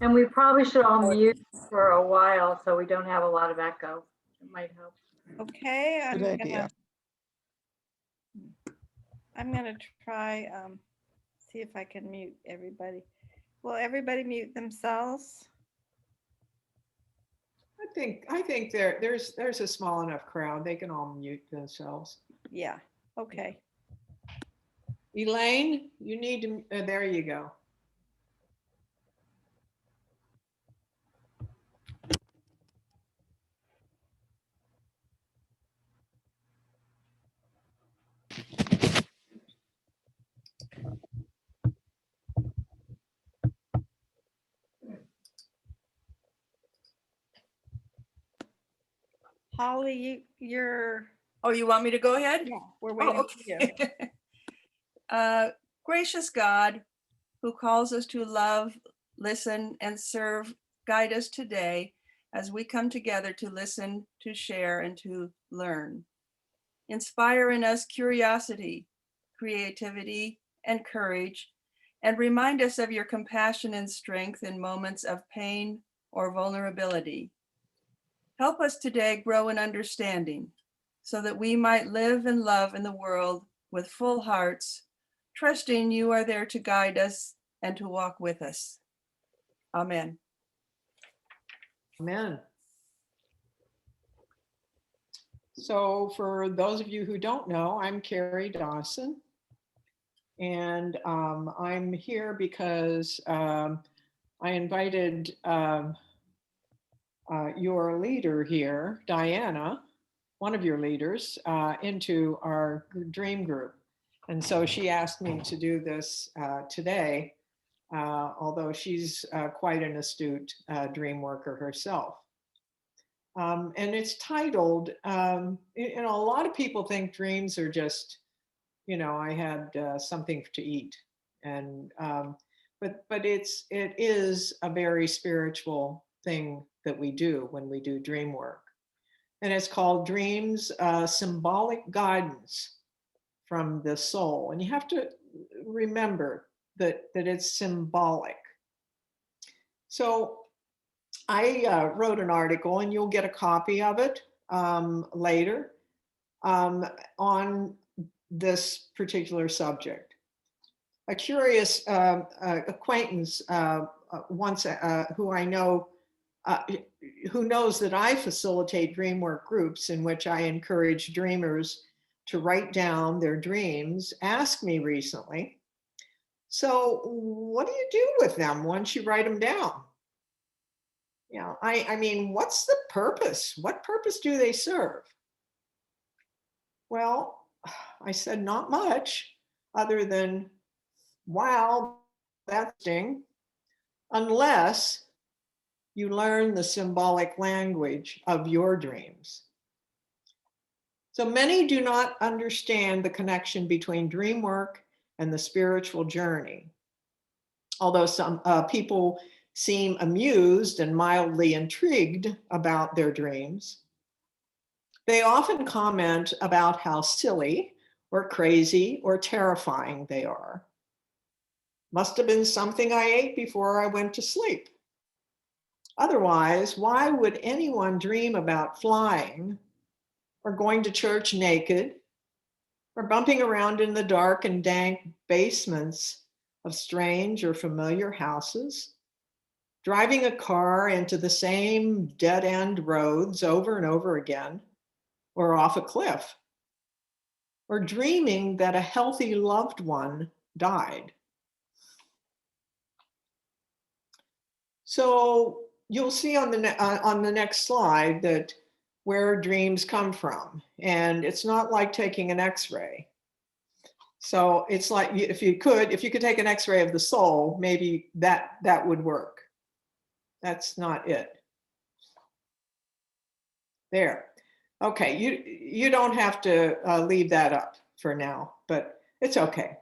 And we probably should all mute for a while so we don't have a lot of echo. It might help. Okay, Good idea. I'm gonna try, see if I can mute everybody. Will everybody mute themselves? I think there's a small enough crowd. They can all mute themselves. Yeah, okay. Elaine, you need to, there you go. Holly, you're, Oh, you want me to go ahead? yeah, we're waiting Oh, for you. okay. Gracious God, who calls us to love, listen, and serve, guide us today as we come together to listen, to share, and to learn. Inspire in us curiosity, creativity, and courage, and remind us of your compassion and strength in moments of pain or vulnerability. Help us today grow in understanding so that we might live and love in the world with full hearts, trusting you are there to guide us and to walk with us. Amen. Amen. So for those of you who don't know, I'm Carrie Dawson. And I'm here because I invited your leader here, Diana, one of your leaders, into our dream group. And so she asked me to do this today, although she's quite an astute dream worker herself. And it's titled, a lot of people think dreams are just, I had something to eat. And, but it is a very spiritual thing that we do when we do dream work. And it's called Dreams, Symbolic Guidance from the Soul. And you have to remember that it's symbolic. So I wrote an article, and you'll get a copy of it later on this particular subject. A curious acquaintance once, who I know, who knows that I facilitate dream work groups in which I encourage dreamers to write down their dreams, asked me recently, so what do you do with them once you write them down? I mean, what's the purpose? What purpose do they serve? Well, I said, not much other than, wow, that's interesting, unless you learn the symbolic language of your dreams. So many do not understand the connection between dream work and the spiritual journey. Although some people seem amused and mildly intrigued about their dreams, they often comment about how silly or crazy or terrifying they are. Must have been something I ate before I went to sleep. Otherwise, why would anyone dream about flying or going to church naked or bumping around in the dark and dank basements of strange or familiar houses, driving a car into the same dead-end roads over and over again, or off a cliff, or dreaming that a healthy loved one died? So you'll see on the next slide that where dreams come from, and it's not like taking an X-ray. So it's like, if you could take an X-ray of the soul, maybe that would work. That's not it. There. Okay, you don't have to leave that up for now, but it's okay.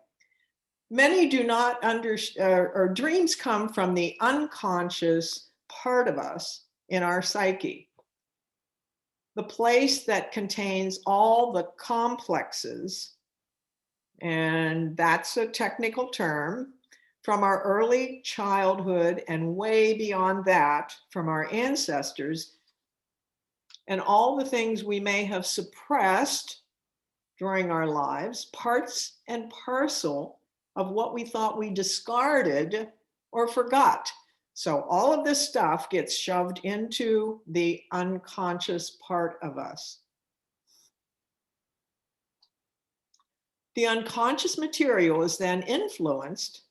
Many do not understand, or dreams come from the unconscious part of us in our psyche, the place that contains all the complexes, and that's a technical term, from our early childhood and way beyond that from our ancestors, and all the things we may have suppressed during our lives, parts and parcel of what we thought we discarded or forgot. So all of this stuff gets shoved into the unconscious part of us. The unconscious material is then influenced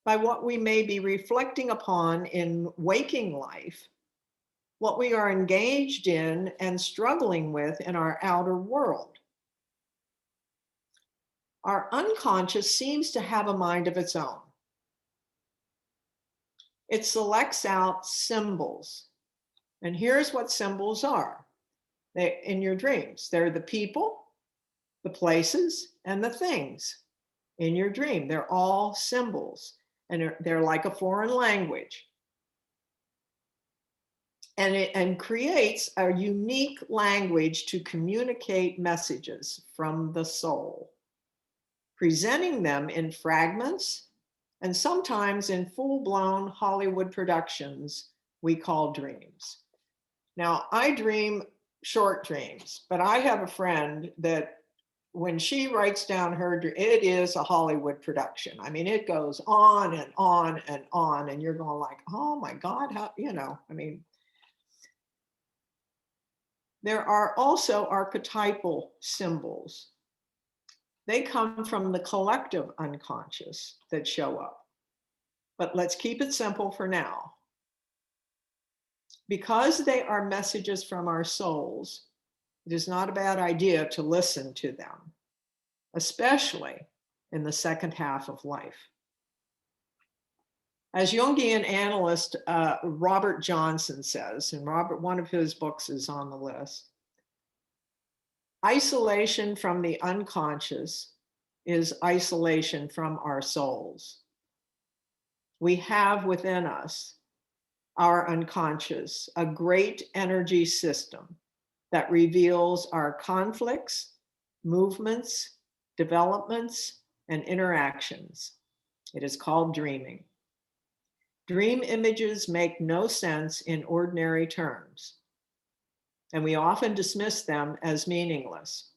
by what we may be reflecting upon in waking life, what we are engaged in and struggling with in our outer world. Our unconscious seems to have a mind of its own. It selects out symbols. And here's what symbols are in your dreams. They're the people, the places, and the things in your dream. They're all symbols, and they're like a foreign language. And it creates a unique language to communicate messages from the soul, presenting them in fragments and sometimes in full-blown Hollywood productions we call dreams. Now, I dream short dreams, but I have a friend that when she writes down her dream, it is a Hollywood production. I mean, it goes on and on and on, and you're going like, oh my God, how, I mean, there are also archetypal symbols. They come from the collective unconscious that show up. But let's keep it simple for now. Because they are messages from our souls, it is not a bad idea to listen to them, especially in the second half of life. As Jungian analyst Robert Johnson says, and one of his books is on the list, isolation from the unconscious is isolation from our souls. We have within us, our unconscious, a great energy system that reveals our conflicts, movements, developments, and interactions. It is called dreaming. Dream images make no sense in ordinary terms, and we often dismiss them as meaningless.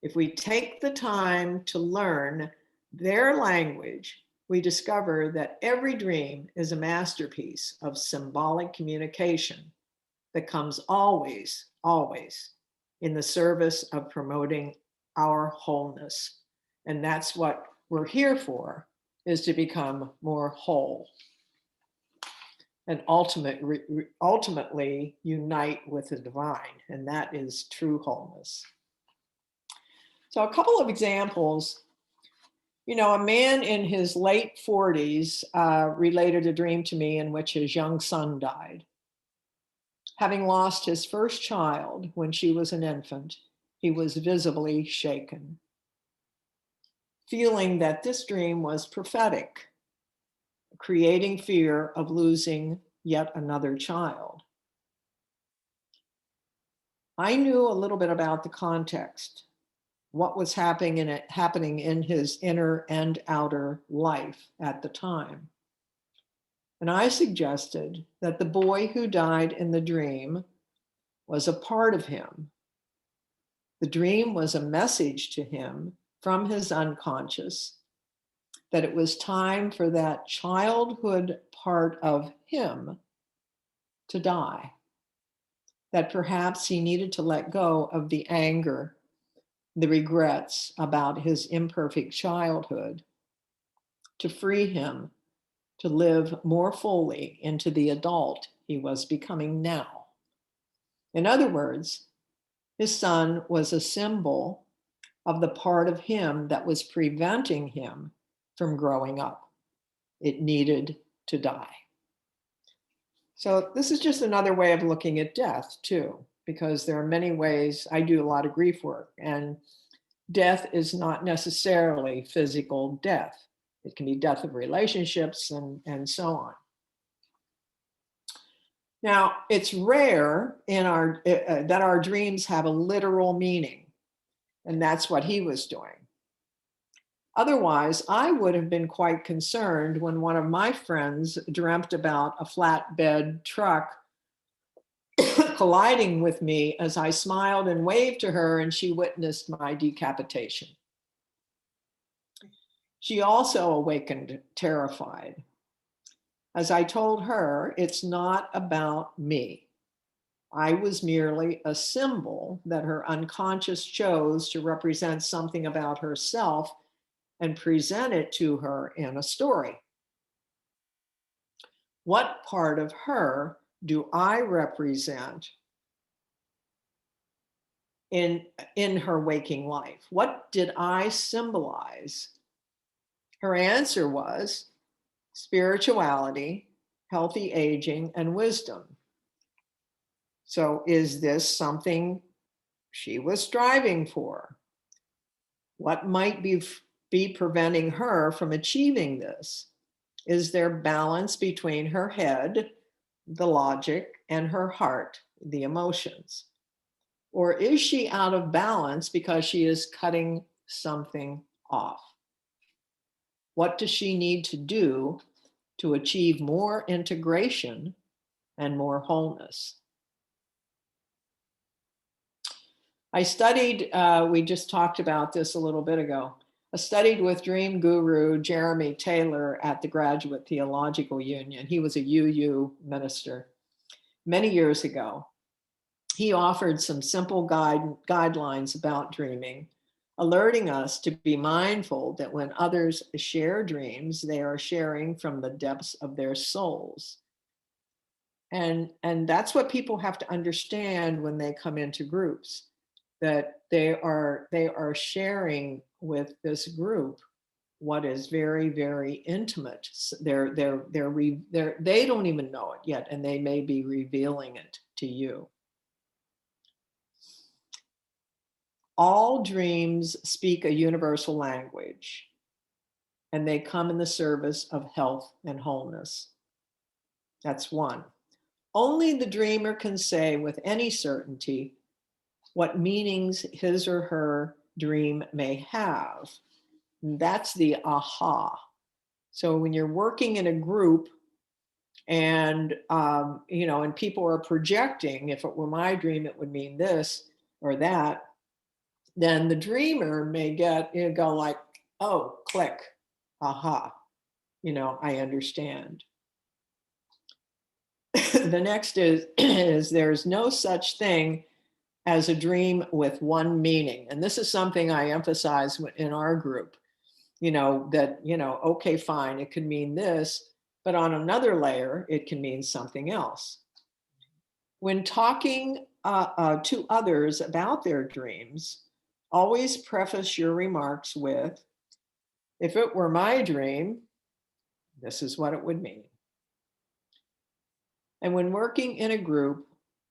If we take the time to learn their language, we discover that every dream is a masterpiece of symbolic communication that comes always, always in the service of promoting our wholeness. And that's what we're here for, is to become more whole and ultimately unite with the divine. And that is true wholeness. So a couple of examples. A man in his late 40s related a dream to me in which his young son died. Having lost his first child when she was an infant, he was visibly shaken, feeling that this dream was prophetic, creating fear of losing yet another child. I knew a little bit about the context, what was happening in his inner and outer life at the time. And I suggested that the boy who died in the dream was a part of him. The dream was a message to him from his unconscious that it was time for that childhood part of him to die, that perhaps he needed to let go of the anger, the regrets about his imperfect childhood, to free him to live more fully into the adult he was becoming now. In other words, his son was a symbol of the part of him that was preventing him from growing up. It needed to die. So this is just another way of looking at death too, because there are many ways. I do a lot of grief work, and death is not necessarily physical death. It can be death of relationships and so on. Now, it's rare in that our dreams have a literal meaning, and that's what he was doing. Otherwise, I would have been quite concerned when one of my friends dreamt about a flatbed truck colliding with me as I smiled and waved to her and she witnessed my decapitation. She also awakened terrified. As I told her, it's not about me. I was merely a symbol that her unconscious chose to represent something about herself and present it to her in a story. What part of her do I represent in her waking life? What did I symbolize? Her answer was spirituality, healthy aging, and wisdom. So is this something she was striving for? What might be preventing her from achieving this? Is there balance between her head, the logic, and her heart, the emotions? Or is she out of balance because she is cutting something off? What does she need to do to achieve more integration and more wholeness? I studied, we just talked about this a little bit ago. I studied with dream guru Jeremy Taylor at the Graduate Theological Union. He was a UU minister many years ago. He offered some simple guidelines about dreaming, alerting us to be mindful that when others share dreams, they are sharing from the depths of their souls. And that's what people have to understand when they come into groups, that they are sharing with this group what is very, very intimate. They don't even know it yet, and they may be revealing it to you. All dreams speak a universal language, and they come in the service of health and wholeness. That's one. Only the dreamer can say with any certainty what meanings his or her dream may have. And that's the aha. So when you're working in a group and and people are projecting, if it were my dream, it would mean this or that, then the dreamer may go like, oh, click, aha, I understand. The next is there's no such thing as a dream with one meaning. And this is something I emphasize in our group, okay, fine, it could mean this, but on another layer, it can mean something else. When talking to others about their dreams, always preface your remarks with, if it were my dream, this is what it would mean. And when working in a group,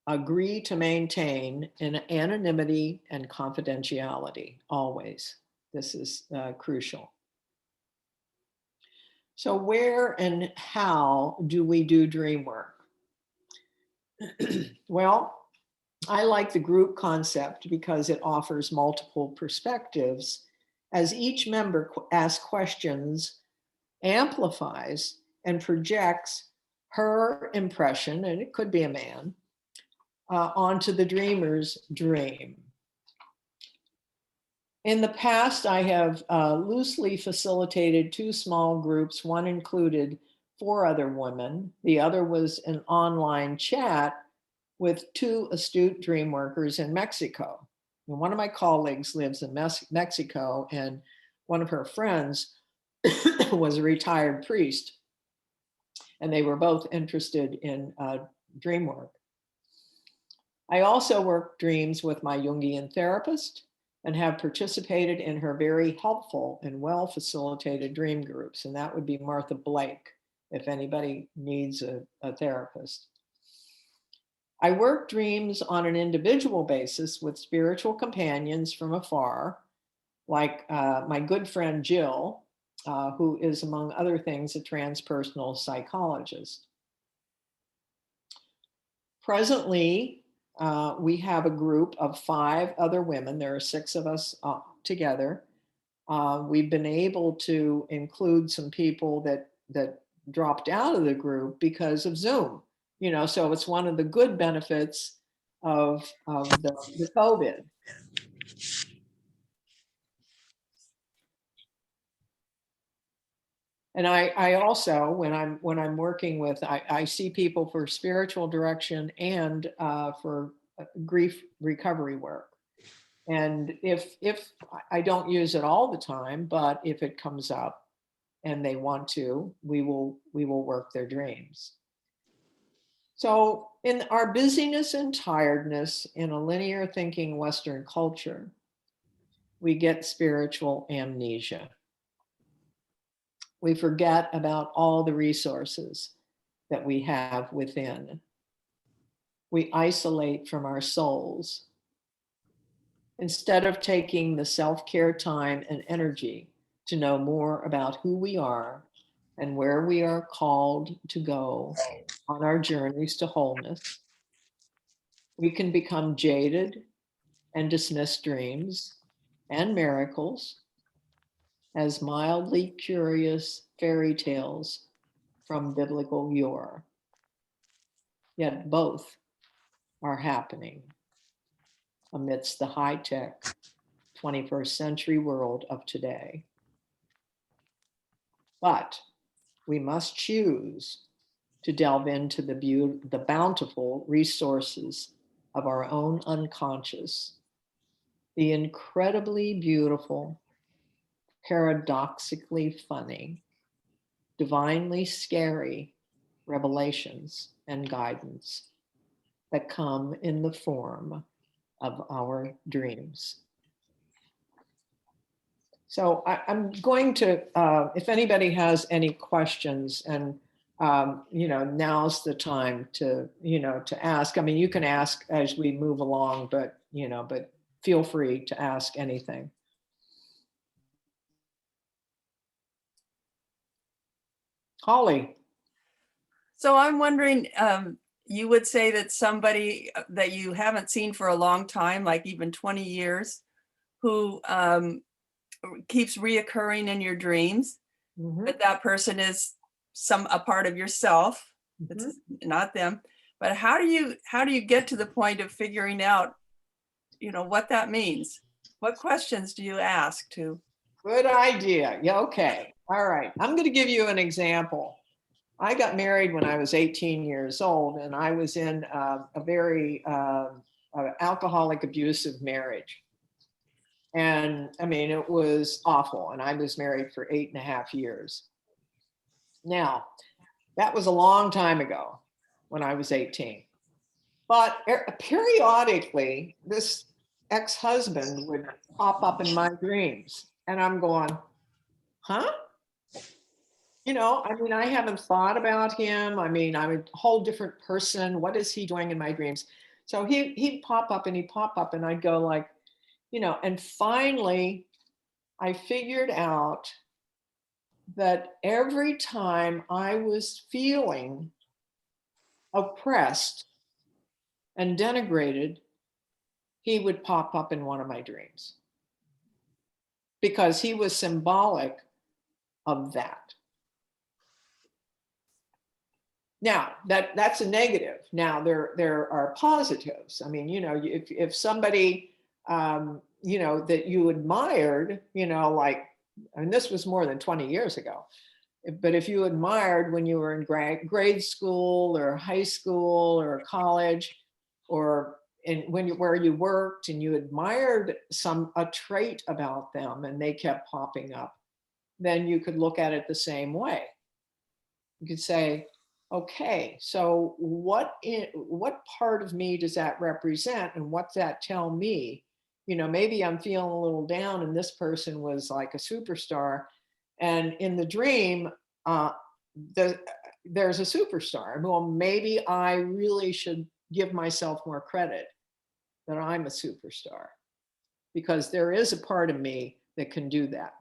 agree to maintain an anonymity and confidentiality, always. This is crucial. So where and how do we do dream work? Well, I like the group concept because it offers multiple perspectives as each member asks questions, amplifies, and projects her impression, and it could be a man, onto the dreamer's dream. In the past, I have loosely facilitated 2 small groups. One included 4 other women. The other was an online chat with 2 astute dream workers in Mexico. And one of my colleagues lives in Mexico, and one of her friends was a retired priest. And they were both interested in dream work. I also work dreams with my Jungian therapist and have participated in her very helpful and well facilitated dream groups. And that would be Martha Blake, if anybody needs a therapist. I work dreams on an individual basis with spiritual companions from afar, like my good friend Jill, who is, among other things, a transpersonal psychologist. Presently, we have a group of 5 other women. There are 6 of us together. We've been able to include some people that dropped out of the group because of Zoom. So it's one of the good benefits of the COVID. And I also, when I'm working with, I see people for spiritual direction and for grief recovery work. And if I don't use it all the time, but if it comes up and they want to, we will work their dreams. So in our busyness and tiredness in a linear thinking Western culture, we get spiritual amnesia. We forget about all the resources that we have within. We isolate from our souls. Instead of taking the self-care time and energy to know more about who we are and where we are called to go on our journeys to wholeness, we can become jaded and dismiss dreams and miracles as mildly curious fairy tales from biblical yore. Yet both are happening amidst the high-tech 21st century world of today. But we must choose to delve into the bountiful resources of our own unconscious, the incredibly beautiful, paradoxically funny, divinely scary revelations and guidance that come in the form of our dreams. So I'm going to, if anybody has any questions, and now's the time to, to ask. I mean, you can ask as we move along, but feel free to ask anything. Holly. So I'm wondering, you would say that somebody that you haven't seen for a long time, like even 20 years, who keeps reoccurring in your dreams, that person is a part of yourself. It's not them. But how do you get to the point of figuring out, what that means? What questions do you ask to? Good idea. Yeah, okay. All right. I'm going to give you an example. I got married when I was 18 years old, and I was in a very alcoholic, abusive marriage. And I mean, it was awful. And I was married for 8.5 years. Now, that was a long time ago when I was 18. But periodically, this ex-husband would pop up in my dreams. And I'm going, huh? I mean, I haven't thought about him. I mean, I'm a whole different person. What is he doing in my dreams? So he'd pop up and he'd pop up and I'd go like, and finally I figured out that every time I was feeling oppressed and denigrated, he would pop up in one of my dreams because he was symbolic of that. Now that's a negative. Now there are positives. I mean, if somebody, that you admired, like, and this was more than 20 years ago, but if you admired when you were in grade school or high school or college, or where you worked, and you admired a trait about them and they kept popping up, then you could look at it the same way. You could say, okay, so what part of me does that represent, and what's that tell me? Maybe I'm feeling a little down and this person was like a superstar, and in the dream there's a superstar. Well, maybe I really should give myself more credit that I'm a superstar, because there is a part of me that can do that.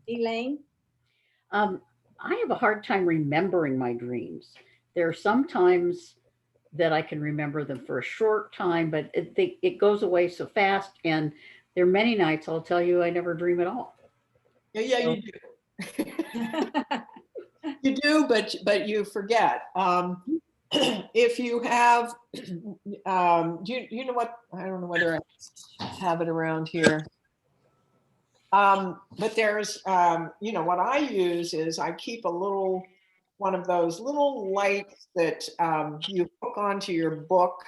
Elaine, I have a hard time remembering my dreams. There are some times that I can remember them for a short time, but it goes away so fast. And there are many nights I'll tell you I never dream at all. Yeah, So- you do. You do, but you forget. If you have, you know what? I don't know whether I have it around here. But there's, what I use is I keep one of those little lights that you hook onto your book,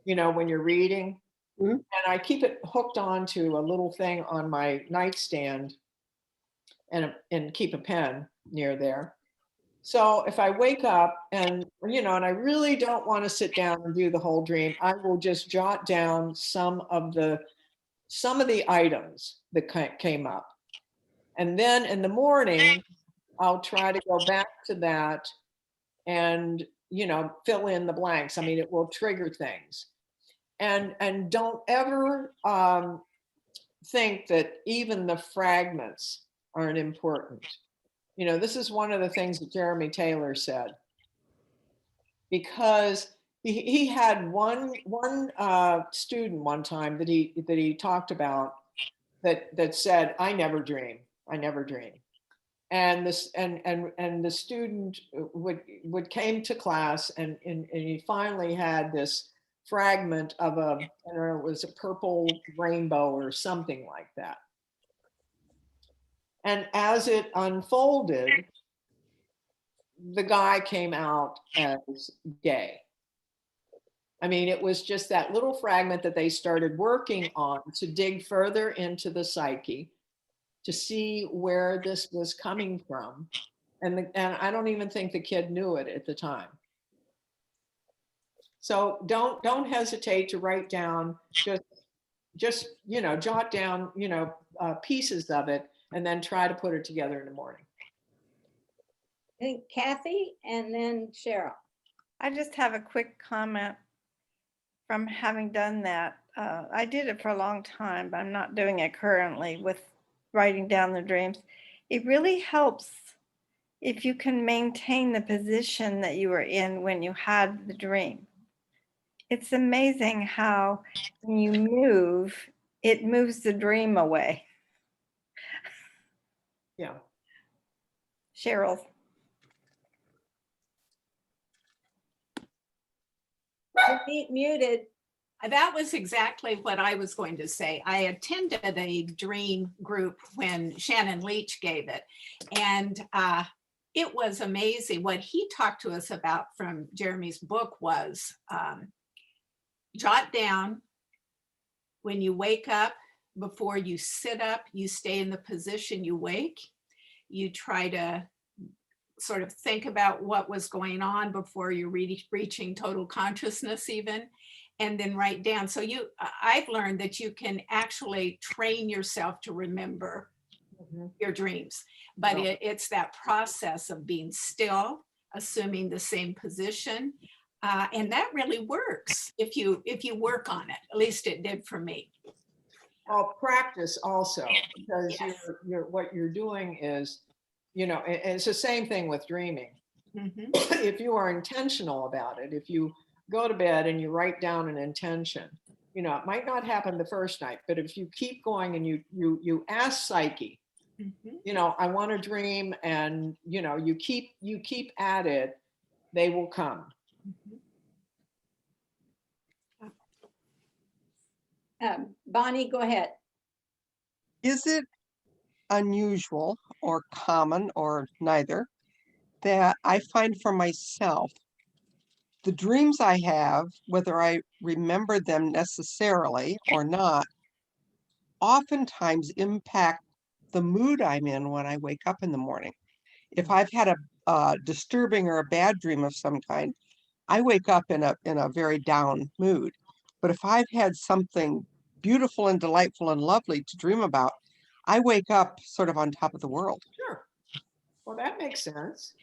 when you're reading. Mhm. And I keep it hooked onto a little thing on my nightstand and keep a pen near there. So if I wake up and I really don't want to sit down and do the whole dream, I will just jot down some of the items that came up. And then in the morning, I'll try to go back to that and, fill in the blanks. I mean, it will trigger things. And don't ever think that even the fragments aren't important. This is one of the things that Jeremy Taylor said, because he had one student one time that he talked about that said, I never dream. And this and the student would came to class and he finally had this fragment of I don't know, it was a purple rainbow or something like that. And as it unfolded, the guy came out as gay. I mean, it was just that little fragment that they started working on to dig further into the psyche to see where this was coming from. And I don't even think the kid knew it at the time. So don't hesitate to write down, just jot down, pieces of it, and then try to put it together in the morning. I think Kathy and then Cheryl. I just have a quick comment from having done that. I did it for a long time, but I'm not doing it currently with writing down the dreams. It really helps if you can maintain the position that you were in when you had the dream. It's amazing how when you move, it moves the dream away. Yeah. Cheryl. You're muted. That was exactly what I was going to say. I attended a dream group when Shannon Leach gave it. And it was amazing. What he talked to us about from Jeremy's book was jot down when you wake up, before you sit up, you stay in the position you wake. You try to sort of think about what was going on before you're reaching total consciousness even, and then write down. So I've learned that you can actually train yourself to remember your dreams, but it's that process of being still, assuming the same position. And that really works if you work on it. At least it did for me. Well, practice also, because Yes. what you're doing is, and it's the same thing with dreaming. Mhm. If you are intentional about it, if you go to bed and you write down an intention, it might not happen the first night, but if you keep going and you ask psyche, Mhm. I want to dream, and you keep at it, they will come. Bonnie, go ahead. Is it unusual or common or neither that I find for myself the dreams I have, whether I remember them necessarily or not, oftentimes impact the mood I'm in when I wake up in the morning. If I've had a disturbing or a bad dream of some kind, I wake up in a very down mood. But if I've had something beautiful and delightful and lovely to dream about, I wake up sort of on top of the world. Sure. Well, that makes sense.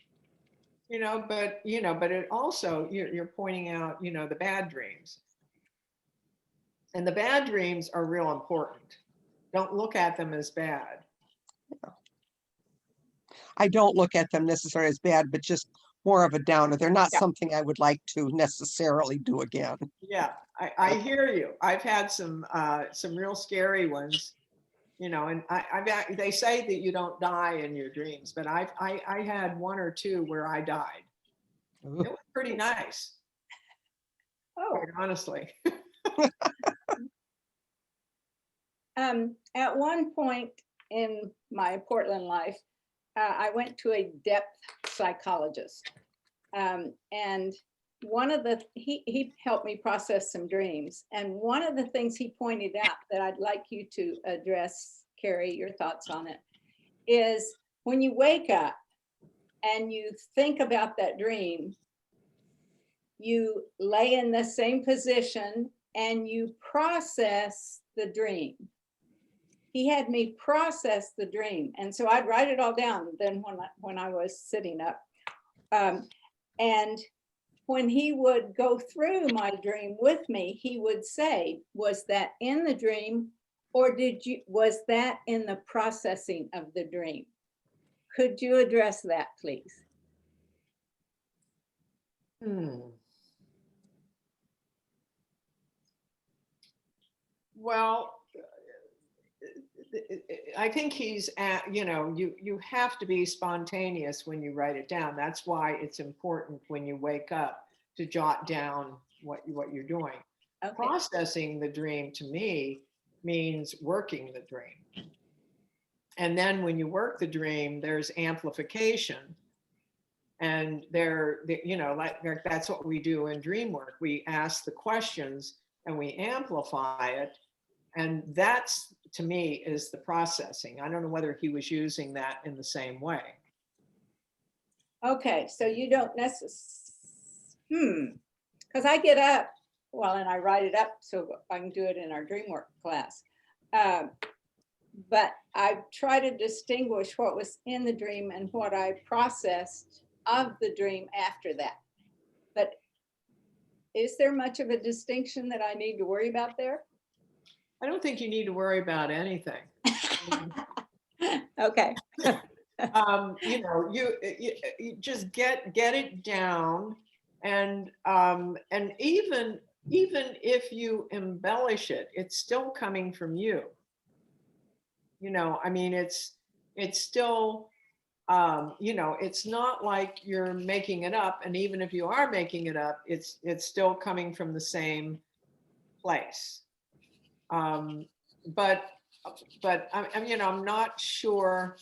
But it also, you're pointing out, the bad dreams. And the bad dreams are real important. Don't look at them as bad. I don't look at them necessarily as bad, but just more of a downer. They're not Yeah. something I would like to necessarily do again. Yeah, I hear you. I've had some real scary ones, you know, and they say that you don't die in your dreams, but I had one or two where I died. Ugh. It was pretty nice, Oh, quite honestly. at one point in my Portland life, I went to a depth psychologist. And he helped me process some dreams. And one of the things he pointed out that I'd like you to address, Carrie, your thoughts on it, is when you wake up and you think about that dream, you lay in the same position and you process the dream. He had me process the dream. And so I'd write it all down then when I was sitting up. And when he would go through my dream with me, he would say, was that in the dream or was that in the processing of the dream? Could you address that, please? Well, I think he's at, you know, you have to be spontaneous when you write it down. That's why it's important when you wake up to jot down what you're doing. Okay. Processing the dream to me means working the dream. And then when you work the dream, there's amplification. And you know, like that's what we do in dream work. We ask the questions and we amplify it. And that's, to me, is the processing. I don't know whether he was using that in the same way. Okay, so you don't necessarily, because I get up, well, and I write it up so I can do it in our dream work class. But I try to distinguish what was in the dream and what I processed of the dream after that. But is there much of a distinction that I need to worry about there? I don't think you need to worry about anything. Okay. You know, you just get it down, and even if you embellish it, it's still coming from you. You know, I mean, it's still, you know, it's not like you're making it up, and even if you are making it up, it's still coming from the same place. But you know, I'm not sure.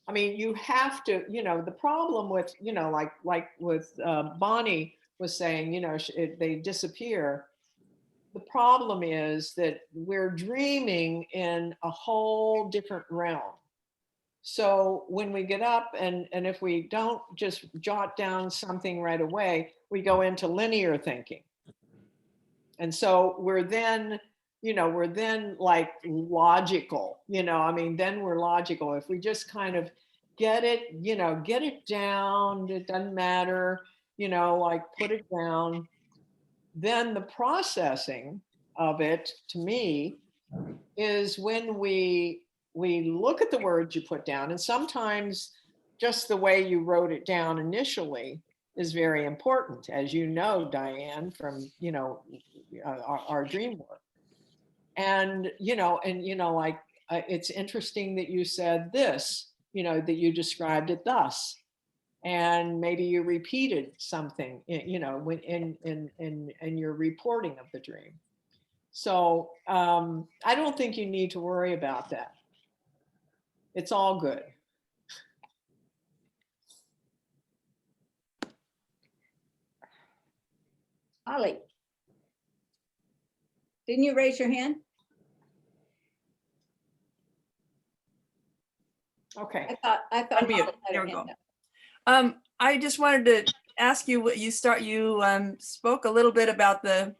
I mean, you have to, you know, the problem with, you know, like with Bonnie was saying, you know, they disappear. The problem is that we're dreaming in a whole different realm. So when we get up and if we don't just jot down something right away, we go into linear thinking. And so we're then like logical, you know, I mean, then we're logical. If we just kind of get it, you know, get it down, it doesn't matter, you know, like put it down, then the processing of it to me is when we look at the words you put down, and sometimes just the way you wrote it down initially is very important, as you know, Diane, from, you know, our dream work. And you know, like it's interesting that you said this, you know, that you described it thus, and maybe you repeated something, you know, when in your reporting of the dream. So I don't think you need to worry about that. It's all good. Ollie, didn't you raise your hand? Okay. I thought Unmute. Molly had There her we hand go. up. I just wanted to ask you what you spoke a little bit about the,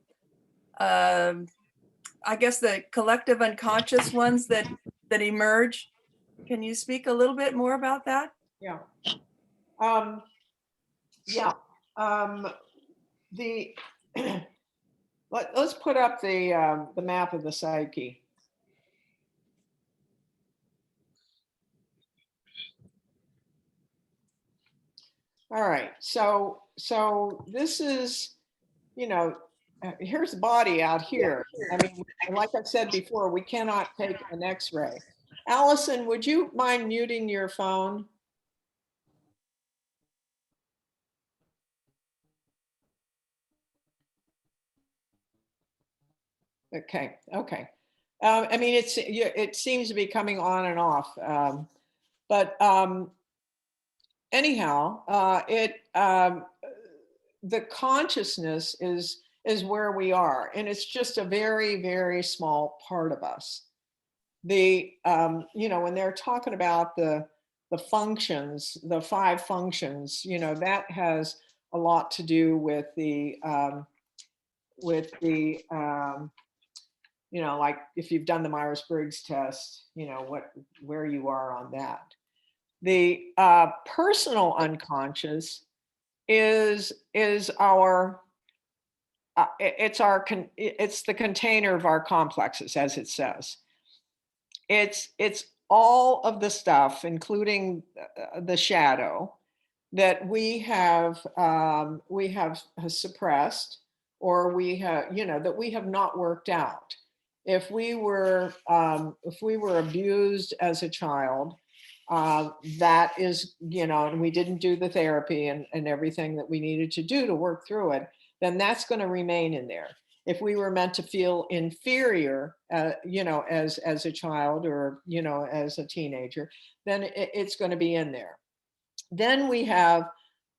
I guess the collective unconscious ones that emerge. Can you speak a little bit more about that? Yeah. Yeah. The let's put up the map of the psyche. All right. So this is, you know, here's the body out here. I mean, like I said before, we cannot take an X-ray. Allison, would you mind muting your phone? Okay, okay. I mean, it seems to be coming on and off. But anyhow, the consciousness is where we are, and it's just a very, very small part of us. When they're talking about the functions, the 5 functions, that has a lot to do with the like if you've done the Myers-Briggs test, where you are on that. The personal unconscious is our it's the container of our complexes, as it says. It's all of the stuff, including the shadow, that we have suppressed, or we have that we have not worked out. If we were abused as a child, that is, and we didn't do the therapy and everything that we needed to do to work through it, then that's going to remain in there. If we were meant to feel inferior, as a child, or, as a teenager, then it's going to be in there. Then we have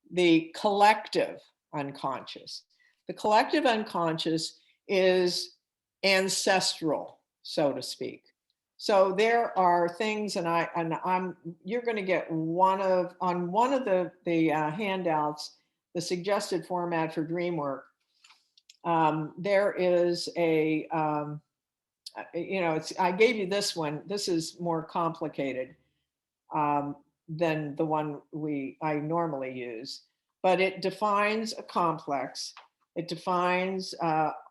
the collective unconscious. The collective unconscious is ancestral, so to speak. So there are things, you're going to get on one of the handouts, the suggested format for dream work. There is I gave you this one. This is more complicated than the one I normally use, but it defines a complex. It defines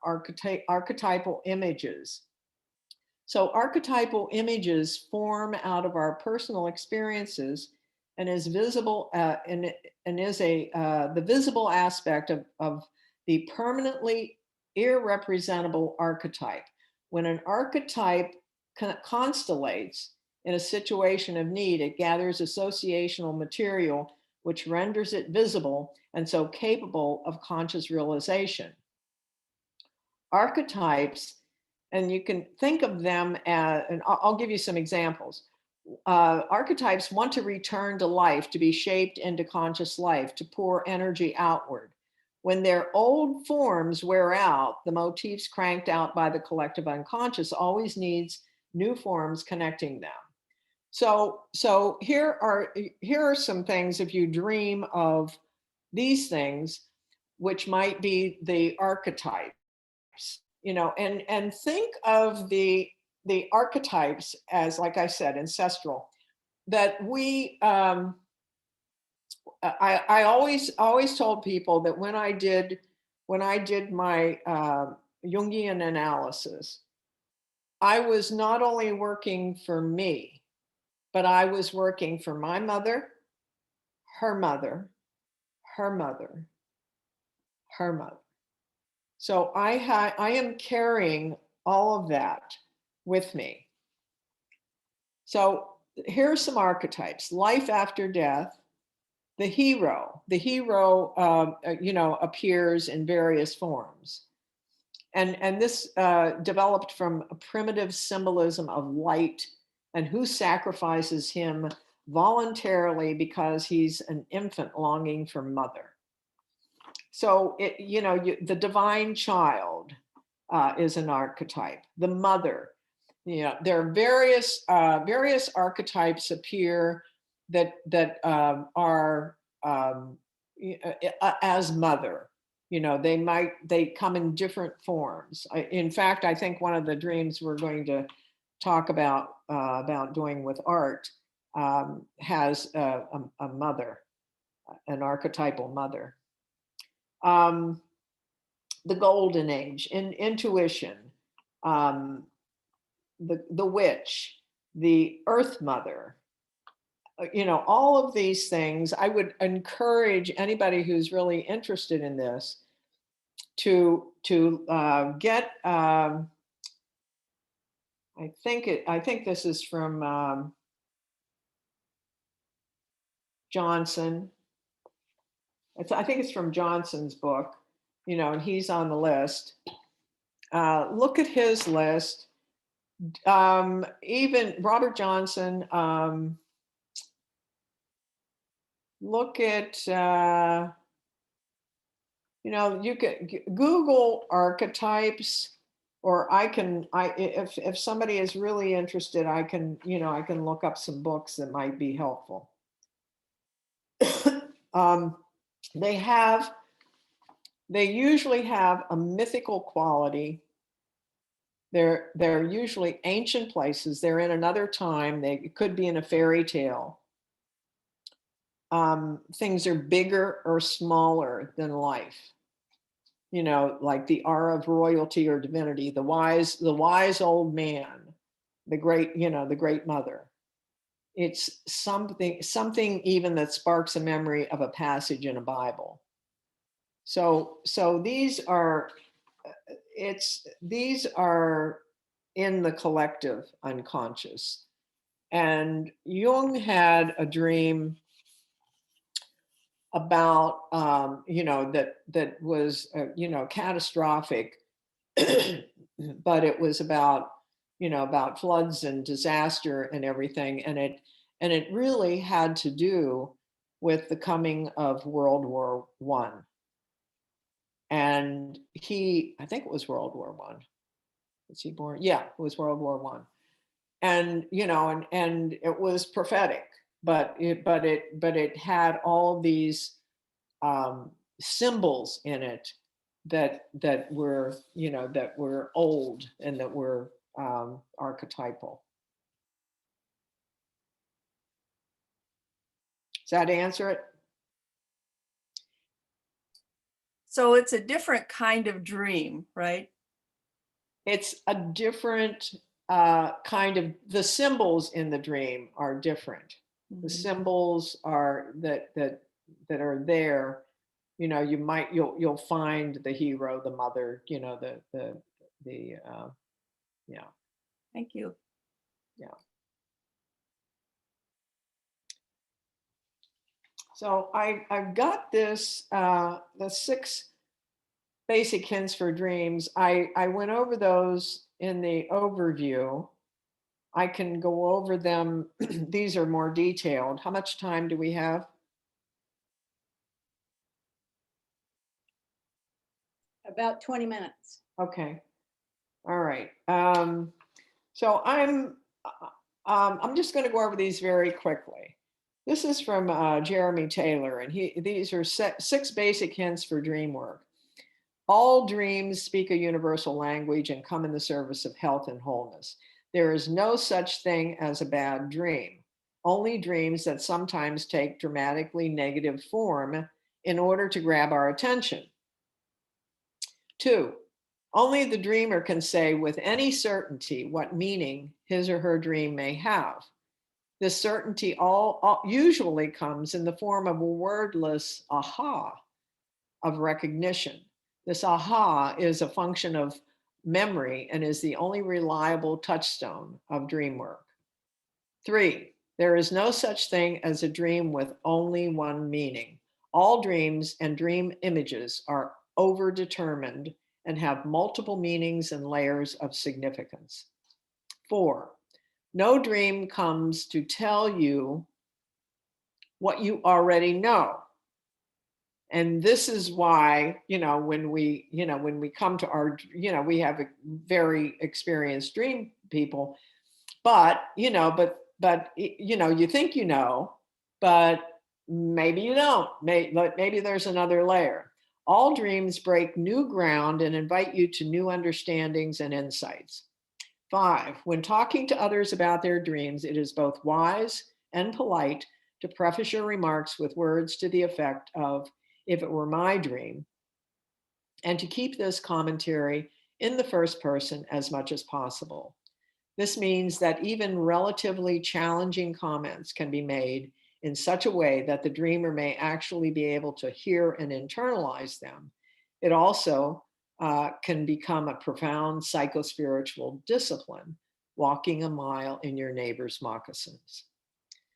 archetypal images. So archetypal images form out of our personal experiences and is visible and is the visible aspect of the permanently irrepresentable archetype. When an archetype constellates in a situation of need, it gathers associational material which renders it visible and so capable of conscious realization. Archetypes, and you can think of them as, and I'll give you some examples. Archetypes want to return to life, to be shaped into conscious life, to pour energy outward. When their old forms wear out, the motifs cranked out by the collective unconscious always needs new forms connecting them. So here are some things, if you dream of these things, which might be the archetypes, and think of the archetypes as, like I said, ancestral, that we I always told people that when I did my Jungian analysis, I was not only working for me, but I was working for my mother, her mother, her mother, her mother. So I am carrying all of that with me. So here are some archetypes: life after death, the hero. The hero, appears in various forms. And this developed from a primitive symbolism of light, and who sacrifices him voluntarily because he's an infant longing for mother. So the divine child is an archetype. The mother, there are various archetypes appear that are as mother. They come in different forms. In fact, I think one of the dreams we're going to talk about doing with art has a mother, an archetypal mother. The golden age, intuition, the witch, the earth mother, all of these things. I would encourage anybody who's really interested in this to get. I think this is from Johnson. I think it's from Johnson's book, and he's on the list. Look at his list. Even Robert Johnson. Look at, you could Google archetypes, or if somebody is really interested, I can look up some books that might be helpful. They usually have a mythical quality. They're usually ancient places. They're in another time. It could be in a fairy tale. Things are bigger or smaller than life. Like the aura of royalty or divinity, the wise old man, the great mother. It's something even that sparks a memory of a passage in a Bible. So these are in the collective unconscious. And Jung had a dream about that was catastrophic, but it was about floods and disaster and everything, and it really had to do with the coming of World War I. And I think it was World War I. Was he born? Yeah, it was World War I. And and it was prophetic, but it had all these symbols in it that were old and that were archetypal. Does that answer it? So it's a different kind of dream, right? It's a different kind of, the symbols in the dream are different. The symbols are that are there. You'll find the hero, the mother, yeah. Thank you. Yeah. So I've got this, the 6 basic hints for dreams. I went over those in the overview. I can go over them. These are more detailed. How much time do we have? About 20 minutes. Okay. All right. So I'm just going to go over these very quickly. This is from Jeremy Taylor, and these are 6 basic hints for dream work. All dreams speak a universal language and come in the service of health and wholeness. There is no such thing as a bad dream, only dreams that sometimes take dramatically negative form in order to grab our attention. 2, only the dreamer can say with any certainty what meaning his or her dream may have. This certainty usually comes in the form of a wordless aha of recognition. This aha is a function of memory and is the only reliable touchstone of dream work. 3, there is no such thing as a dream with only one meaning. All dreams and dream images are overdetermined and have multiple meanings and layers of significance. 4, no dream comes to tell you what you already know. And this is why, when we come to our, we have a very experienced dream people, but you think but maybe you don't. Maybe there's another layer. All dreams break new ground and invite you to new understandings and insights. 5, when talking to others about their dreams, it is both wise and polite to preface your remarks with words to the effect of, if it were my dream, and to keep this commentary in the first person as much as possible. This means that even relatively challenging comments can be made in such a way that the dreamer may actually be able to hear and internalize them. It also can become a profound psychospiritual discipline, walking a mile in your neighbor's moccasins.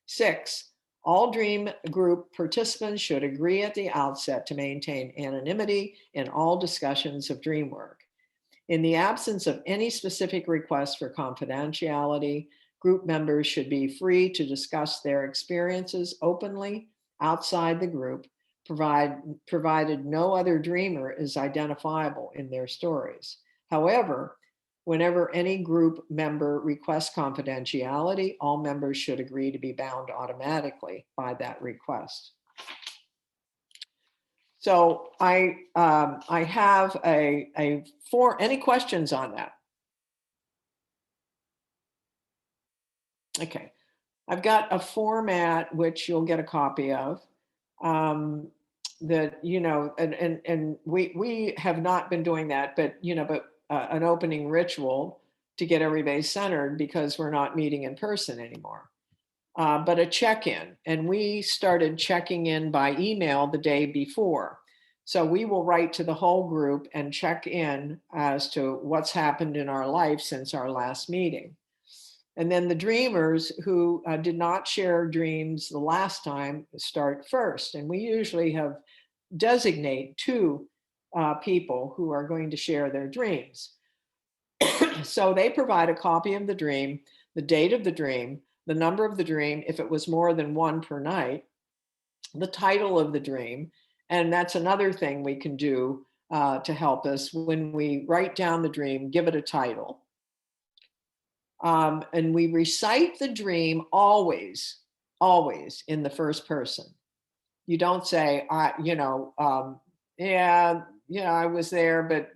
6, all dream group participants should agree at the outset to maintain anonymity in all discussions of dream work. In the absence of any specific request for confidentiality, group members should be free to discuss their experiences openly outside the group, provided no other dreamer is identifiable in their stories. However, whenever any group member requests confidentiality, all members should agree to be bound automatically by that request. So I have any questions on that? Okay, I've got a format which you'll get a copy of. That and we have not been doing that, but an opening ritual to get everybody centered because we're not meeting in person anymore. But a check-in, and we started checking in by email the day before. So we will write to the whole group and check in as to what's happened in our life since our last meeting. And then the dreamers who did not share dreams the last time start first. And we usually designate 2 people who are going to share their dreams. So they provide a copy of the dream, the date of the dream, the number of the dream, if it was more than 1 per night, the title of the dream. And that's another thing we can do to help us when we write down the dream, give it a title. And we recite the dream always in the first person. You don't say, yeah, I was there, but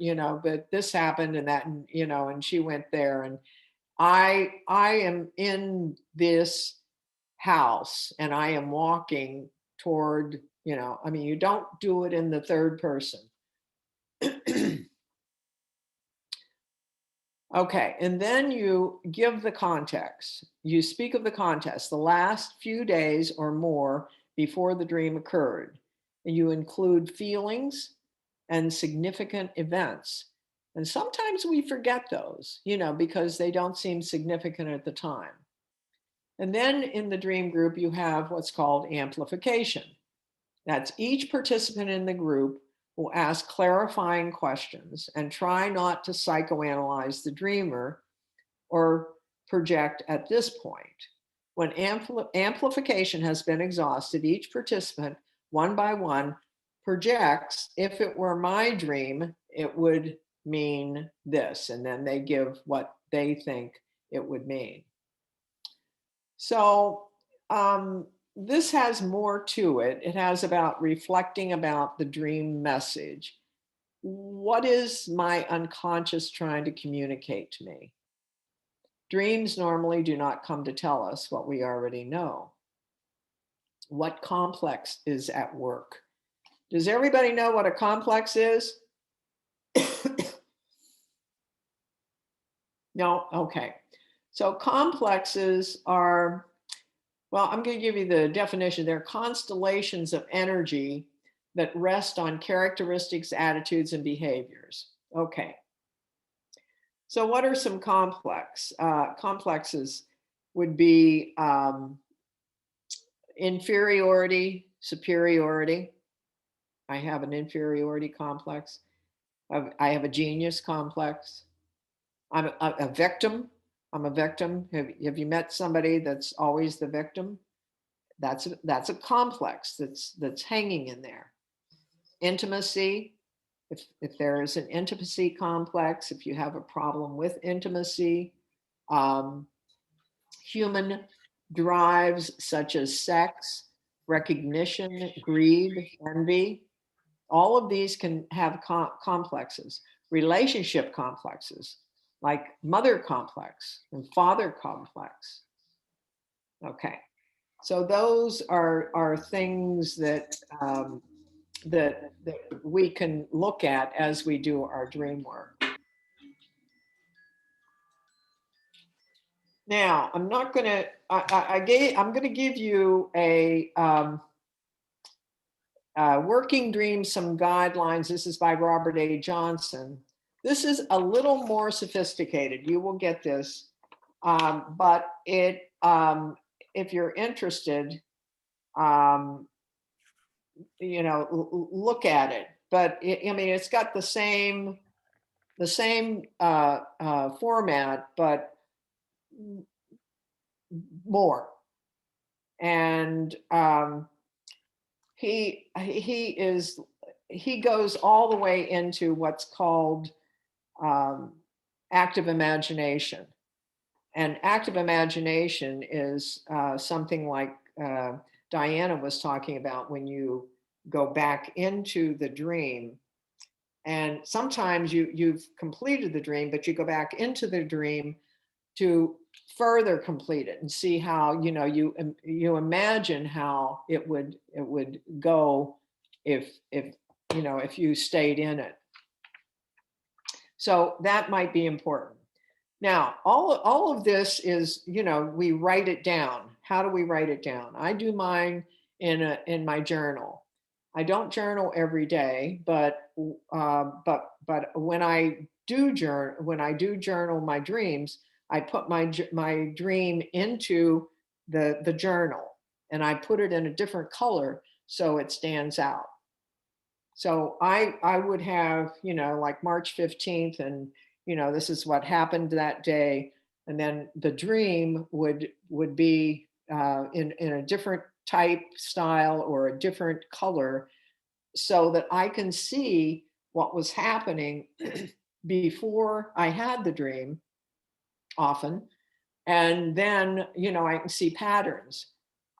this happened and that, and she went there. And I am in this house and I am walking toward, you don't do it in the third person. Okay, and then you give the context. You speak of the context, the last few days or more before the dream occurred. And you include feelings and significant events. And sometimes we forget those, because they don't seem significant at the time. And then in the dream group, you have what's called amplification. That's each participant in the group will ask clarifying questions and try not to psychoanalyze the dreamer or project at this point. When amplification has been exhausted, each participant, one by one, projects, if it were my dream, it would mean this. And then they give what they think it would mean. So this has more to it. It has about reflecting about the dream message. What is my unconscious trying to communicate to me? Dreams normally do not come to tell us what we already know. What complex is at work? Does everybody know what a complex is? No? Okay. So complexes are, well, I'm going to give you the definition. They're constellations of energy that rest on characteristics, attitudes, and behaviors. Okay. So what are some complexes would be inferiority, superiority. I have an inferiority complex. I have a genius complex. I'm a victim. I'm a victim. Have you met somebody that's always the victim? That's a complex that's hanging in there. Intimacy. If there is an intimacy complex, if you have a problem with intimacy, human drives such as sex, recognition, greed, envy, all of these can have complexes. Relationship complexes like mother complex and father complex. Okay, so those are things that that we can look at as we do our dream work. Now, I'm not going to, I'm going to give you a Working Dreams, Some Guidelines. This is by Robert A. Johnson. This is a little more sophisticated. You will get this. But if you're interested, look at it. But I mean, it's got the same format, but more. And he goes all the way into what's called active imagination. And active imagination is something like Diana was talking about, when you go back into the dream. And sometimes you've completed the dream, but you go back into the dream to further complete it and see how, you imagine how it would go if you stayed in it. So that might be important. Now, all of this is, we write it down. How do we write it down? I do mine in my journal. I don't journal every day, but when I do journal my dreams, I put my dream into the journal, and I put it in a different color so it stands out. So I would have, like March 15th, and this is what happened that day, and then the dream would be in a different type, style, or a different color, so that I can see what was happening before I had the dream, often. And then, I can see patterns.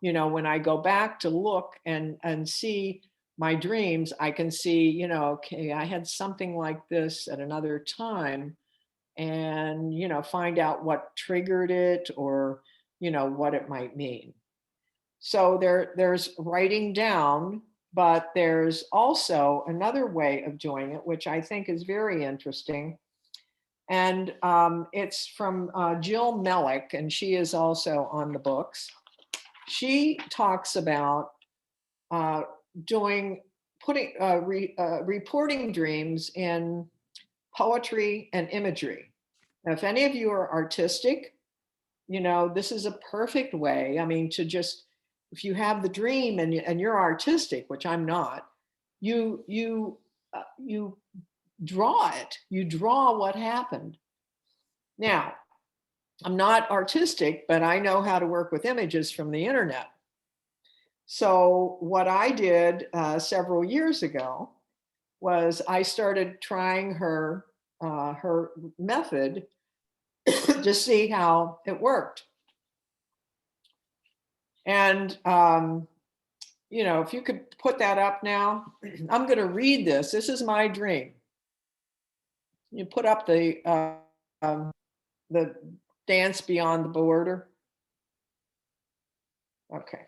When I go back to look and see my dreams, I can see, okay, I had something like this at another time, and, find out what triggered it, or, what it might mean. So there's writing down, but there's also another way of doing it, which I think is very interesting. And it's from Jill Mellick, and she is also on the books. She talks about reporting dreams in poetry and imagery. Now, if any of you are artistic, this is a perfect way. I mean, to just, if you have the dream and you're artistic, which I'm not, you draw it. You draw what happened. Now, I'm not artistic, but I know how to work with images from the internet. So what I did several years ago was I started trying her method to see how it worked. And if you could put that up now, I'm going to read this. This is my dream. You put up the dance beyond the border. Okay.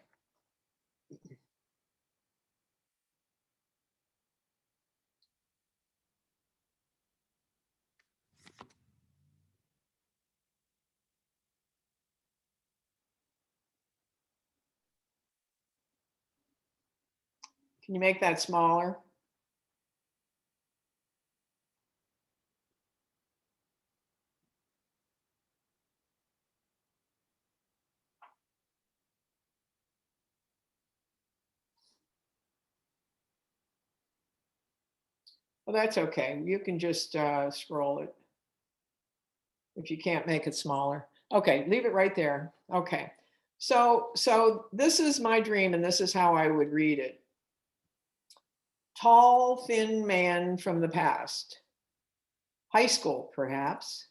Can you make that smaller? Well, that's okay. You can just scroll it if you can't make it smaller. Okay, leave it right there. Okay. So this is my dream, and this is how I would read it. Tall, thin man from the past. High school, perhaps.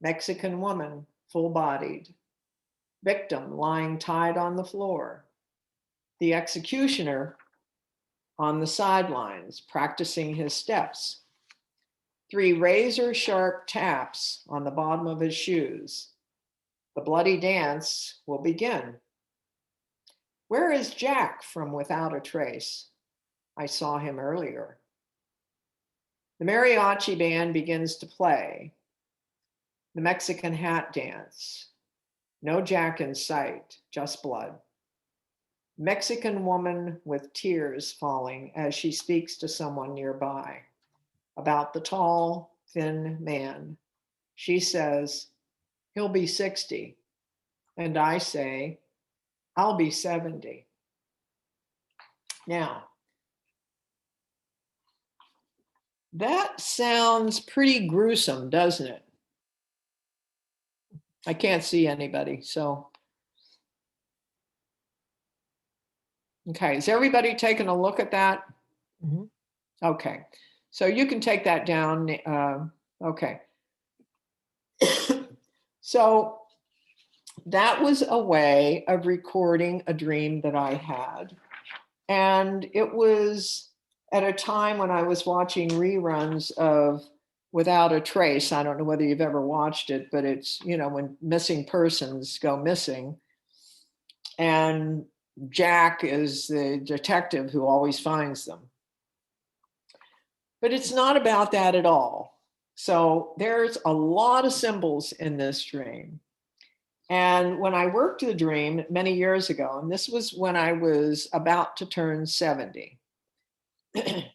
Mexican woman, full-bodied. Victim lying tied on the floor. The executioner on the sidelines, practicing his steps. 3 razor-sharp taps on the bottom of his shoes. The bloody dance will begin. Where is Jack from Without a Trace? I saw him earlier. The mariachi band begins to play. The Mexican hat dance. No Jack in sight, just blood. Mexican woman with tears falling as she speaks to someone nearby about the tall, thin man. She says, he'll be 60. And I say, I'll be 70. Now, that sounds pretty gruesome, doesn't it? I can't see anybody, so. Okay, is everybody taking a look at that? Mhm. Okay, so you can take that down. Okay. So that was a way of recording a dream that I had. And it was at a time when I was watching reruns of Without a Trace. I don't know whether you've ever watched it, but it's, you know, when missing persons go missing. And Jack is the detective who always finds them. But it's not about that at all. So there's a lot of symbols in this dream. And when I worked the dream many years ago, and this was when I was about to turn 70, the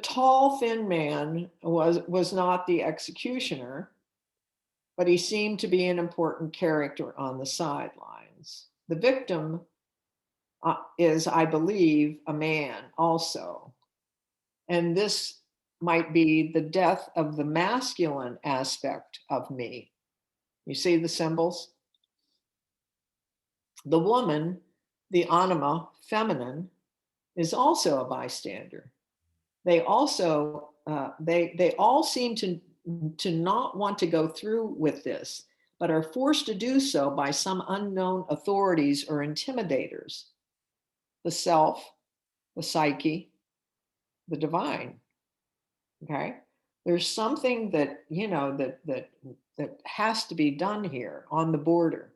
tall, thin man was not the executioner, but he seemed to be an important character on the sidelines. The victim is, I believe, a man also. And this might be the death of the masculine aspect of me. You see the symbols? The woman, the anima feminine, is also a bystander. They also, they all seem to not want to go through with this, but are forced to do so by some unknown authorities or intimidators. The self, the psyche, the divine. Okay, there's something that, you know, that has to be done here on the border.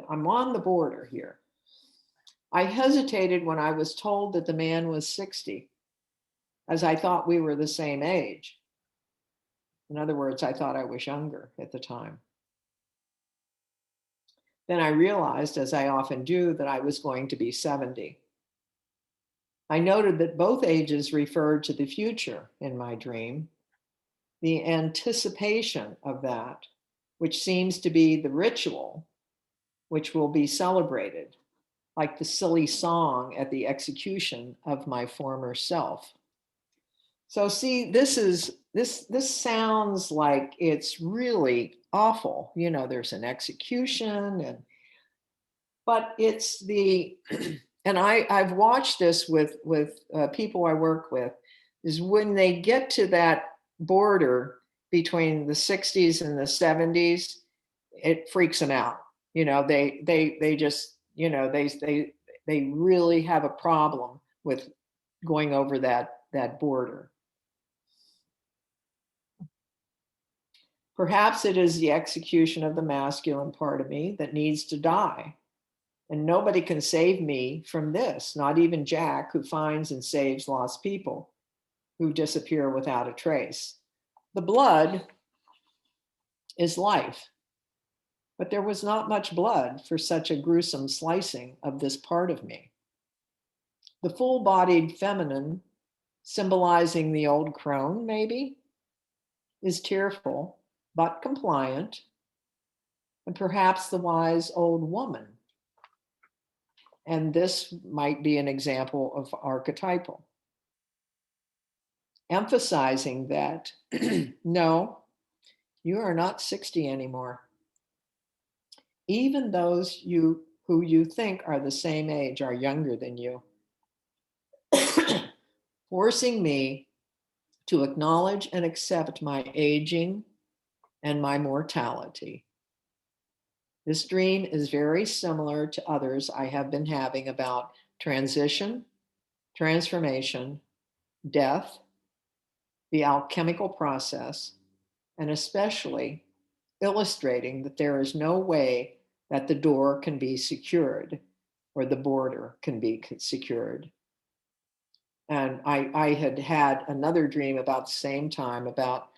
I'm on the border here. I hesitated when I was told that the man was 60, as I thought we were the same age. In other words, I thought I was younger at the time. Then I realized, as I often do, that I was going to be 70. I noted that both ages referred to the future in my dream, the anticipation of that, which seems to be the ritual, which will be celebrated, like the silly song at the execution of my former self. So see, this sounds like it's really awful. You know, there's an execution, but it's the and I've watched this with people I work with, is when they get to that border between the 60s and the 70s, it freaks them out. You know, they just, you know, they really have a problem with going over that border. Perhaps it is the execution of the masculine part of me that needs to die. And nobody can save me from this, not even Jack, who finds and saves lost people who disappear without a trace. The blood is life, but there was not much blood for such a gruesome slicing of this part of me. The full-bodied feminine, symbolizing the old crone, maybe, is tearful but compliant, and perhaps the wise old woman. And this might be an example of archetypal, emphasizing that no, you are not 60 anymore. Even those who you think are the same age are younger than you, forcing me to acknowledge and accept my aging and my mortality. This dream is very similar to others I have been having about transition, transformation, death, the alchemical process, and especially illustrating that there is no way that the door can be secured or the border can be secured. And I had another dream about the same time about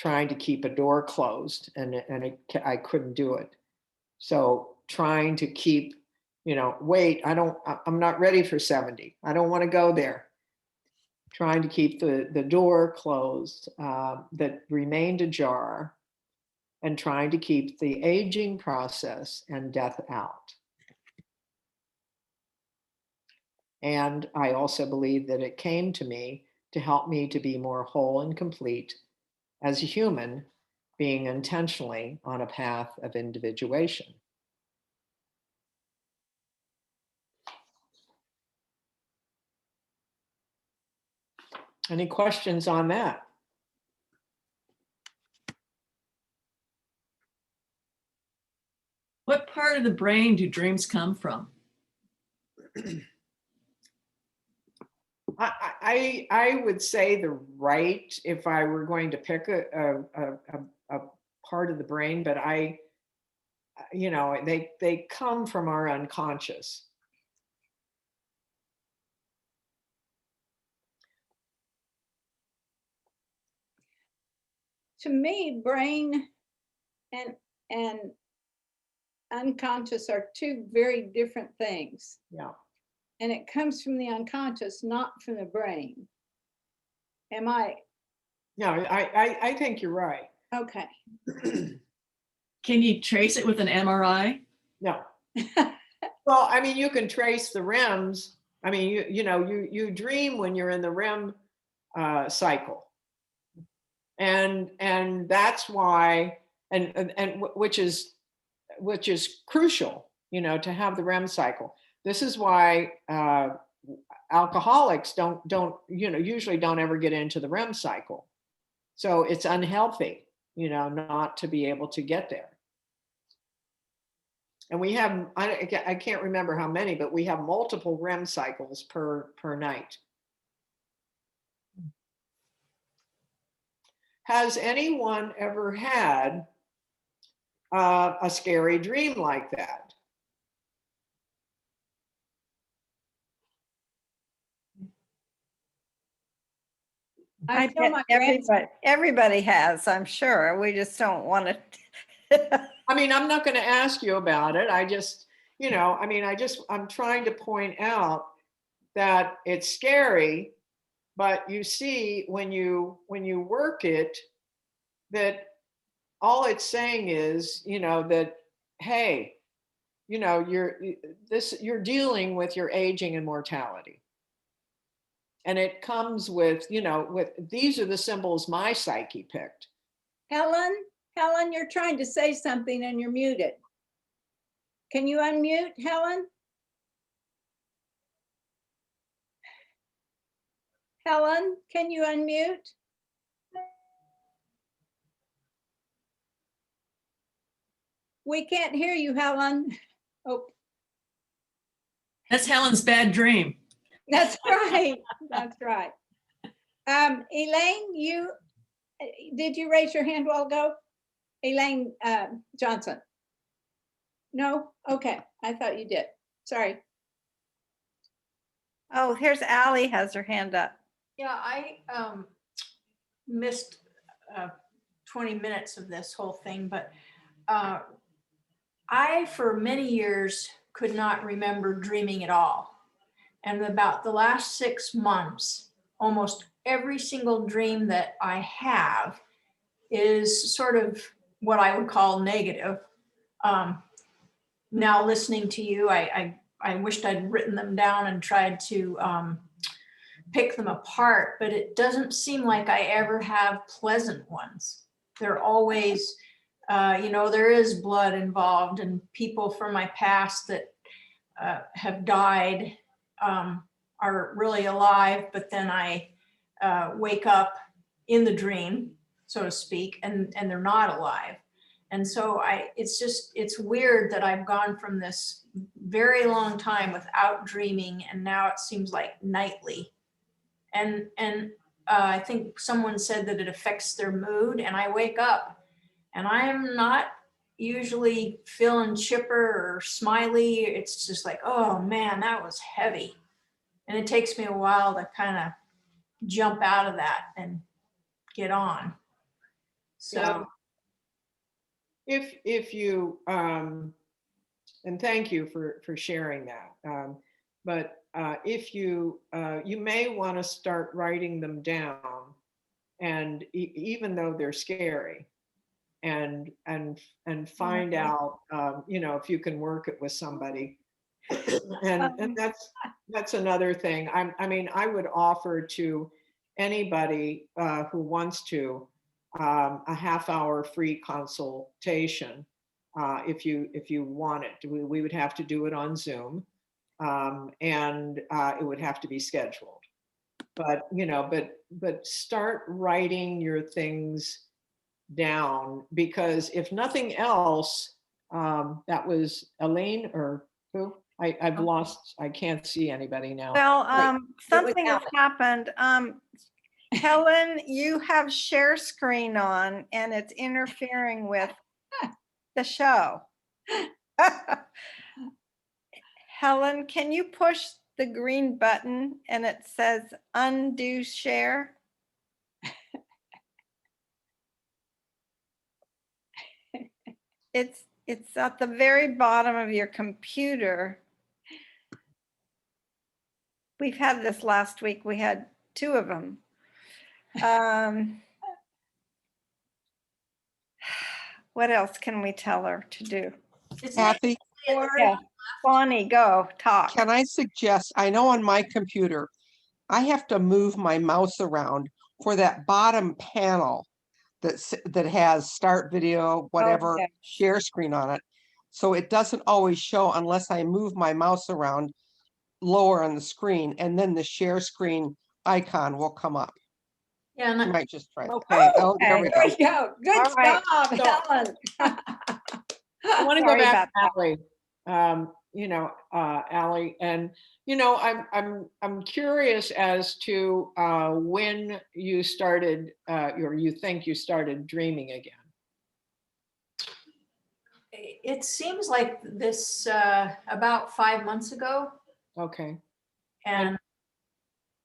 trying to keep a door closed, and I couldn't do it. So trying to keep, wait, I'm not ready for 70. I don't want to go there. Trying to keep the door closed that remained ajar, and trying to keep the aging process and death out. And I also believe that it came to me to help me to be more whole and complete as a human, being intentionally on a path of individuation. Any questions on that? What part of the brain do dreams come from? I would say the right, if I were going to pick a part of the brain, but they come from our unconscious. To me, brain and unconscious are two very different things. Yeah. And it comes from the unconscious, not from the brain. Am I? Yeah, I think you're right. Okay. Can you trace it with an MRI? No. Well, I mean, you can trace the REMs. I mean, you dream when you're in the REM cycle, and that's why, and which is crucial, to have the REM cycle. This is why alcoholics usually don't ever get into the REM cycle. So it's unhealthy, not to be able to get there. And we have, I can't remember how many, but we have multiple REM cycles per night. Has anyone ever had a scary dream like that? I I tell bet my everybody has, I'm sure. We just don't want to. I mean, I'm not going to ask you about it. I just, I'm trying to point out that it's scary, but you see when you work it, that all it's saying is, that, hey, you're dealing with your aging and mortality. And it comes with, these are the symbols my psyche picked. Helen, you're trying to say something and you're muted. Can you unmute, Helen? Helen, can you unmute? We can't hear you, Helen. Oh, That's Helen's bad dream. that's right. That's right. Elaine, did you raise your hand a while ago? Elaine Johnson. No? Okay. I thought you did. Sorry. Oh, here's Allie has her hand up. Yeah, I missed 20 minutes of this whole thing, but I, for many years, could not remember dreaming at all. And about the last 6 months, almost every single dream that I have is sort of what I would call negative. Now listening to you, I wished I'd written them down and tried to pick them apart, but it doesn't seem like I ever have pleasant ones. They're always, there is blood involved, and people from my past that have died are really alive, but then I wake up in the dream, so to speak, and they're not alive. And so it's weird that I've gone from this very long time without dreaming, and now it seems like nightly. And I think someone said that it affects their mood, and I wake up and I'm not usually feeling chipper or smiley. It's just like, oh man, that was heavy. And it takes me a while to kind of jump out of that and get on. So If you, and thank you for sharing that. But if you, you may want to start writing them down, and even though they're scary, and find out, you know, if you can work it with somebody. And that's another thing. I mean, I would offer to anybody who wants to, a half-hour free consultation, if you want it. We would have to do it on Zoom, and it would have to be scheduled. But you know, but start writing your things down, because if nothing else, that was Elaine or who? I've lost, I can't see anybody now. Well, was something has Alex. happened. Helen, you have share screen on and it's interfering with the show. Helen, can you push the green button and it says undo share? It's at the very bottom of your computer. We've had this last week. We had 2 of them. What else can we tell her to do? Kathy, Yeah. Bonnie, go talk. can I suggest, I know on my computer, I have to move my mouse around for that bottom panel that has start video, whatever, yeah. share screen on it. So it doesn't always show unless I move my mouse around lower on the screen, and then the share screen icon will come up. yeah, I and might just try. Okay. Oh, there we There go. we go. Good All right. job, Helen. I want to go Sorry back about to Allie. You know, Allie, and you know, I'm curious as to when you started, or you think you started dreaming again. it seems like this about 5 months ago. Okay. And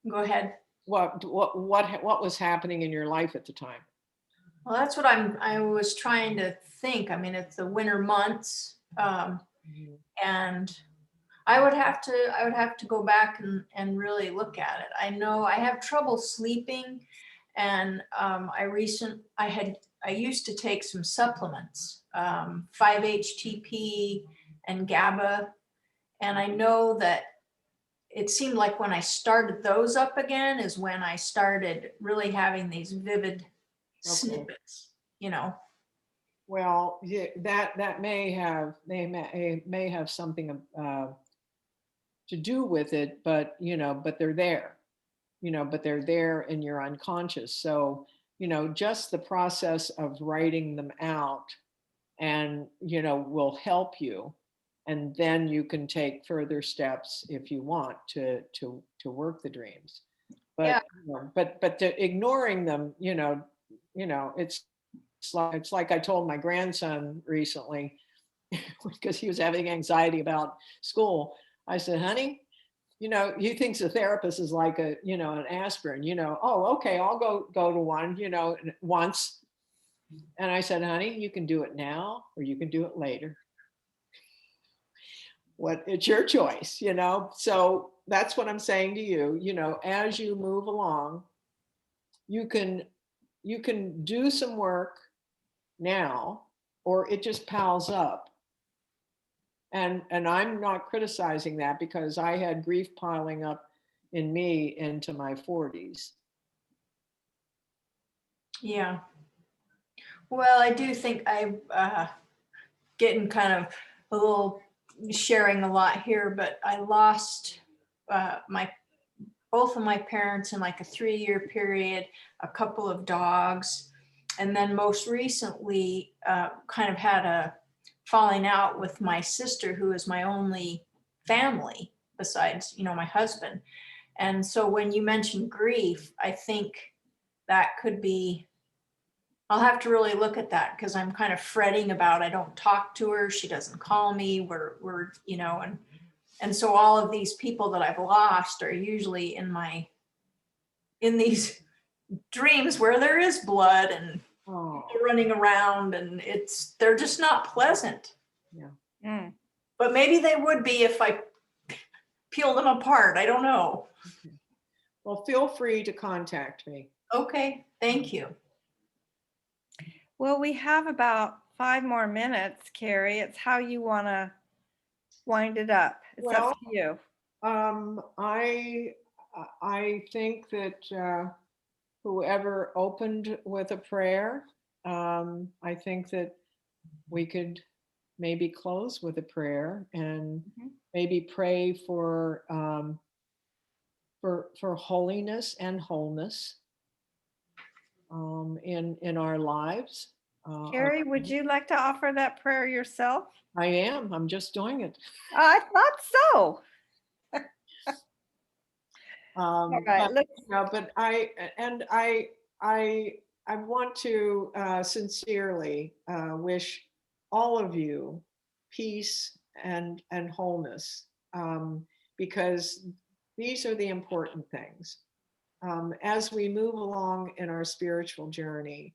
go ahead. What was happening in your life at the time? Well, that's what I was trying to think. I mean, it's the winter months, and I would have to go back and really look at it. I know I have trouble sleeping, and I used to take some supplements, 5-HTP and GABA, and I know that it seemed like when I started those up again is when I started really having these vivid snippets, you know. Well, yeah, that may have something to do with it, but you know, but they're there, you know, but they're there in your unconscious. So, you know, just the process of writing them out, and you know, will help you, and then you can take further steps if you want to work the dreams. But Yeah. you know, but ignoring them, it's like I told my grandson recently, because he was having anxiety about school. I said, honey, you know, he thinks a therapist is like an aspirin, you know. Oh, okay, I'll go to one, you know, once. And I said, honey, you can do it now or you can do it later. It's your choice, you know. So that's what I'm saying to you, you know, as you move along, you can do some work now, or it just piles up. And I'm not criticizing that, because I had grief piling up in me into my 40s. Yeah. Well, I do think I'm getting kind of a little sharing a lot here, but I lost both of my parents in like a 3-year period, a couple of dogs, and then most recently kind of had a falling out with my sister, who is my only family besides, you know, my husband. And so when you mention grief, I think that could be, I'll have to really look at that, because I'm kind of fretting about, I don't talk to her, she doesn't call me, we're you know, and so all of these people that I've lost are usually in these dreams where there is blood and Oh, running around, and they're just not pleasant. Mm. But maybe they would be if I peel them apart. I don't know. okay. Well, feel free to contact me. Okay, thank you. Well, we have about 5 more minutes, Carrie. It's how you want to wind it up. It's Well, up to you. I think that whoever opened with a prayer, I think that we could maybe close with a prayer and Mhm. maybe pray for holiness and wholeness in our lives. Carrie, would you like to offer that prayer yourself? I am. I'm just doing it. I thought so. All right, But, let's, you know, but I want to sincerely wish all of you peace and wholeness, because these are the important things. As we move along in our spiritual journey,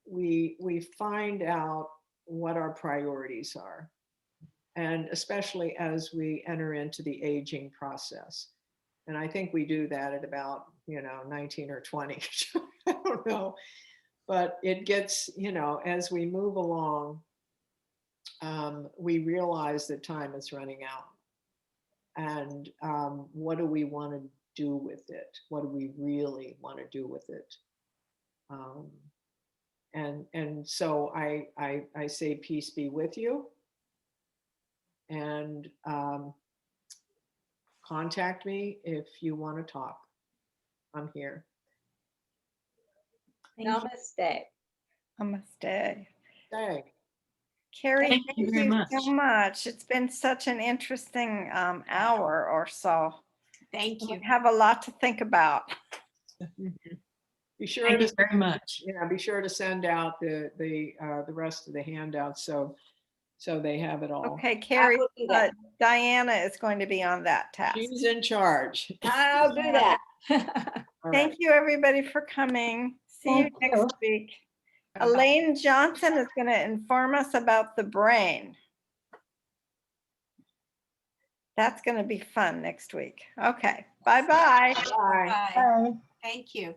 we find out what our priorities are, and especially as we enter into the aging process. And I think we do that at about 19 or 20. I don't know, but it gets, as we move along, we realize that time is running out. And what do we want to do with it? What do we really want to do with it? And so I say peace be with you, and contact me if you want to talk. I'm here. Namaste. namaste. Hey. Carrie, Thank you very much. so much. It's been such an interesting hour or so. Thank We you. have a lot to think about. Be sure Thank to you very much. be sure to send out the rest of the handouts so they have it all. Okay, Carrie, will do that. Diana is going to be on that task. She's in charge. I'll do that. All Thank right. you, everybody, for coming. See you Thank next week. Elaine Johnson is going to inform us about the brain. That's going to be fun next week. Okay, bye-bye. Bye. Bye. Thank you.